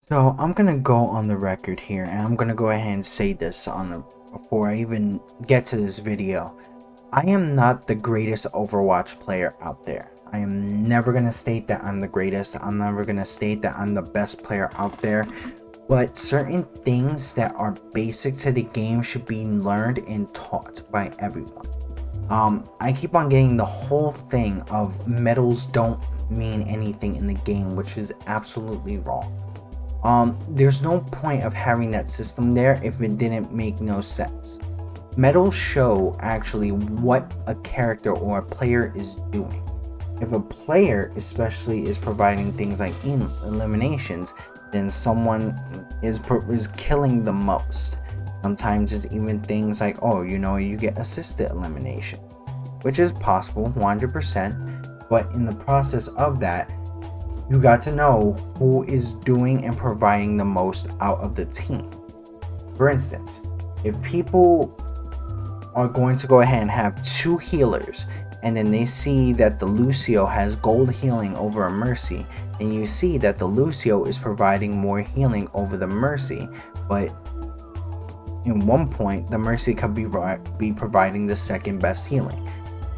So I'm gonna go on the record here, and I'm gonna go ahead and say this before I even get to this video. I am not the greatest Overwatch player out there. I am never gonna state that I'm the greatest. I'm never gonna state that I'm the best player out there. But certain things that are basic to the game should be learned and taught by everyone. I keep on getting the whole thing of medals don't mean anything in the game, which is absolutely wrong. There's no point of having that system there if it didn't make no sense. Medals show actually what a character or a player is doing. If a player especially is providing things like eliminations, then someone is killing the most. Sometimes it's even things like, oh, you get assisted elimination, which is possible 100%, but in the process of that, you got to know who is doing and providing the most out of the team. For instance, if people are going to go ahead and have two healers, and then they see that the Lucio has gold healing over a Mercy, and you see that the Lucio is providing more healing over the Mercy, but in one point the Mercy could be providing the second best healing.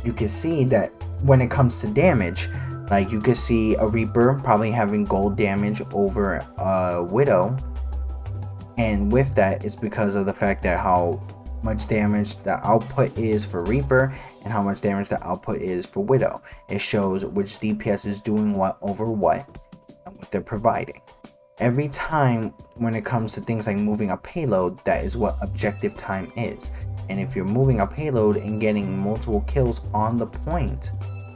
You can see that when it comes to damage, like you could see a Reaper probably having gold damage over a Widow, and with that it's because of the fact that how much damage the output is for Reaper and how much damage the output is for Widow. It shows which DPS is doing what over what and what they're providing. Every time when it comes to things like moving a payload, that is what objective time is. And if you're moving a payload and getting multiple kills on the point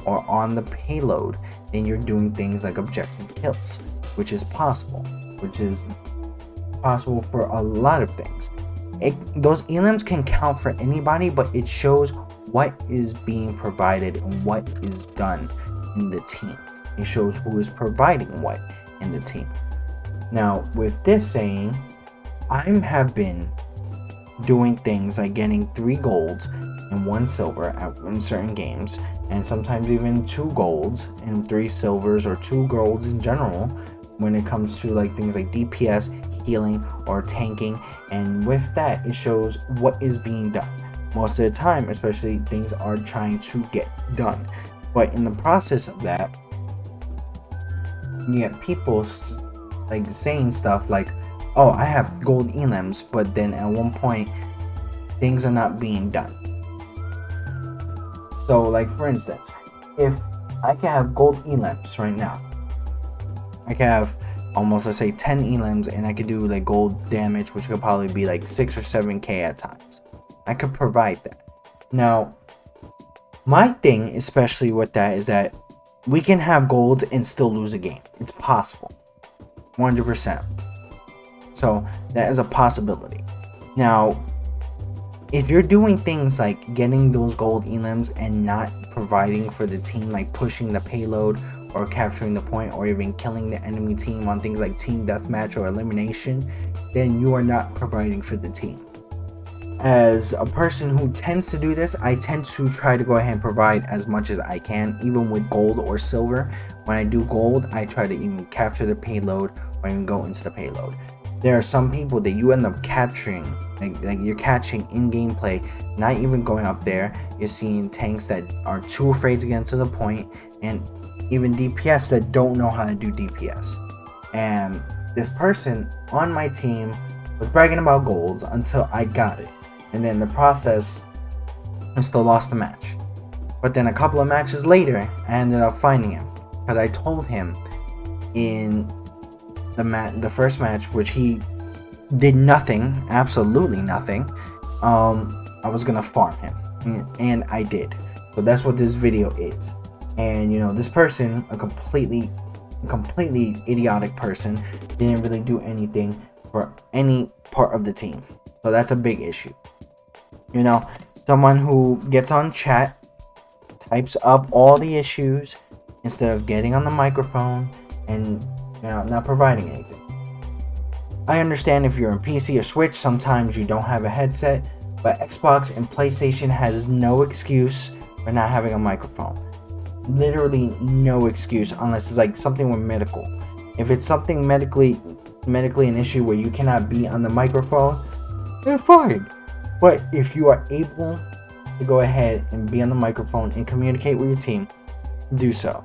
or on the payload, then you're doing things like objective kills, which is possible for a lot of things. Those elims can count for anybody, but it shows what is being provided and what is done in the team. It shows who is providing what in the team. Now, with this saying, I have been doing things like getting 3 golds and 1 silver in certain games, and sometimes even 2 golds and 3 silvers, or 2 golds in general when it comes to like things like DPS, healing, or tanking. And with that, it shows what is being done. Most of the time, especially, things are trying to get done, but in the process of that, you get people like saying stuff like, oh, I have gold elims, but then at one point things are not being done. So like, for instance, if I can have gold elims right now, I can have almost, let's say, 10 elims, and I could do like gold damage, which could probably be like 6 or 7k at times. I could provide that. Now, my thing especially with that is that we can have golds and still lose a game. It's possible 100%. So that is a possibility. Now, if you're doing things like getting those gold elims and not providing for the team, like pushing the payload or capturing the point or even killing the enemy team on things like team deathmatch or elimination, then you are not providing for the team. As a person who tends to do this, I tend to try to go ahead and provide as much as I can, even with gold or silver. When I do gold, I try to even capture the payload or even go into the payload. There are some people that you end up capturing, like you're catching in gameplay, not even going up there. You're seeing tanks that are too afraid to get into the point, and even DPS that don't know how to do DPS. And this person on my team was bragging about golds until I got it, and then the process, I still lost the match. But then a couple of matches later, I ended up finding him, because I told him in the first match, which he did nothing, absolutely nothing, I was gonna farm him, and I did. So that's what this video is. And this person, a completely idiotic person, didn't really do anything for any part of the team. So that's a big issue. Someone who gets on chat, types up all the issues instead of getting on the microphone and not providing anything. I understand if you're on PC or Switch, sometimes you don't have a headset, but Xbox and PlayStation has no excuse for not having a microphone. Literally no excuse, unless it's like something with medical. If it's something medically medically an issue where you cannot be on the microphone, then fine. But if you are able to go ahead and be on the microphone and communicate with your team, do so.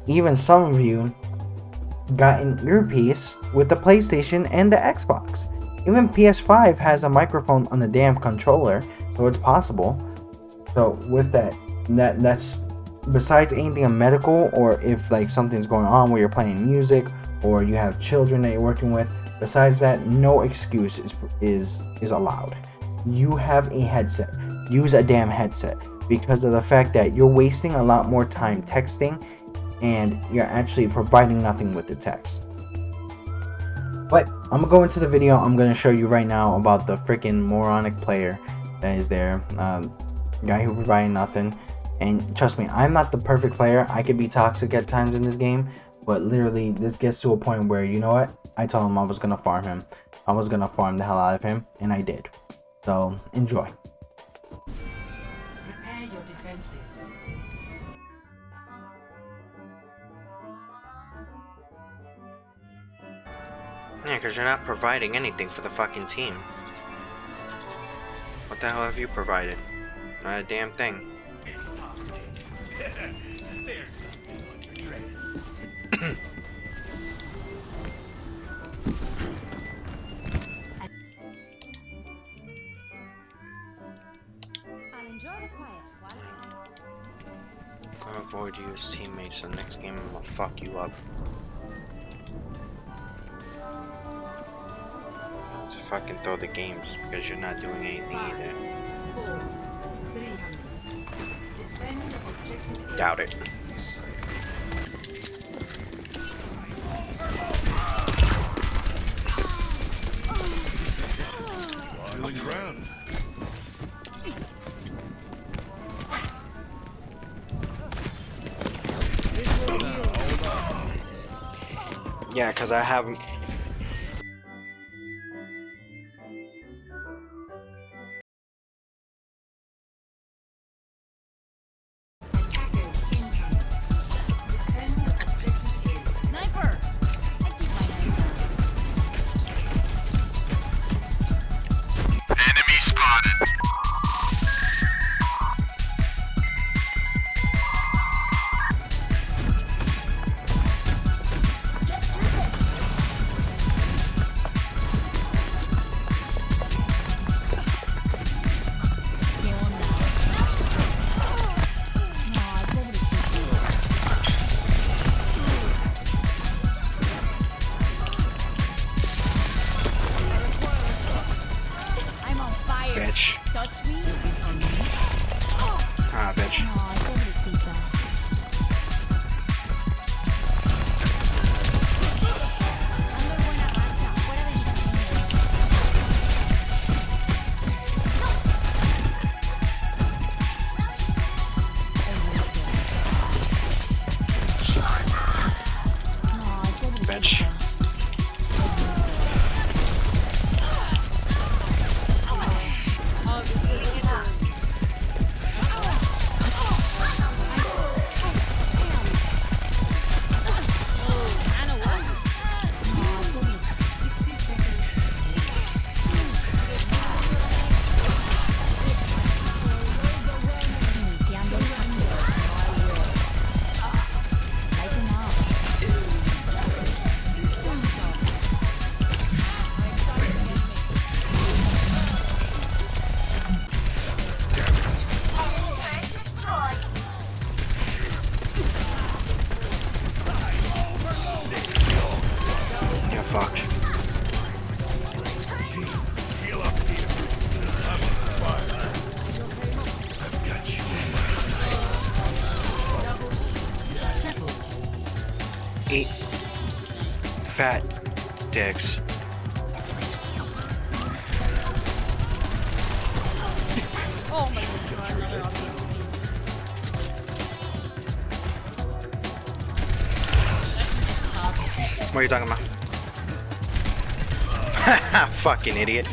Even some of you got an earpiece with the PlayStation and the Xbox. Even PS5 has a microphone on the damn controller, so it's possible. So with that's besides anything medical, or if like something's going on where you're playing music or you have children that you're working with, besides that, no excuse is allowed. You have a headset. Use a damn headset, because of the fact that you're wasting a lot more time texting and you're actually providing nothing with the text. But I'm gonna go into the video. I'm gonna show you right now about the freaking moronic player that is there, guy who provided nothing. And trust me, I'm not the perfect player. I could be toxic at times in this game, but literally this gets to a point where, you know what, I told him I was gonna farm him. I was gonna farm the hell out of him, and I did. So enjoy. Prepare your defenses. Yeah, because you're not providing anything for the fucking team. What the hell have you provided? Not a damn thing. There's something on your dress. I'll enjoy the quiet while it lasts. Gonna avoid you as teammates, so next game I'm gonna fuck you up. Just fucking throw the games because you're not doing anything either. 4, 300. Defend objective A. Doubt it. On the ground. Yeah, because I have. Attackers incoming. Defend objective A. Sniper! I keep my eyes down. Enemy spotted. ¿Qué onda? Ay, pobrecito. I'm on fire. Bitch. Touch me. Ah, bitch. Ay, pobrecita. Ando en buena racha. Fuera de mi camino. Ay, pobrecita. Bitch. Iniciando el cambio. Lighten up. Yeah, fuck. Heal up here. I'm on fire. I've got you in my sights. Eat fat dicks. What are you talking about? Fucking idiot.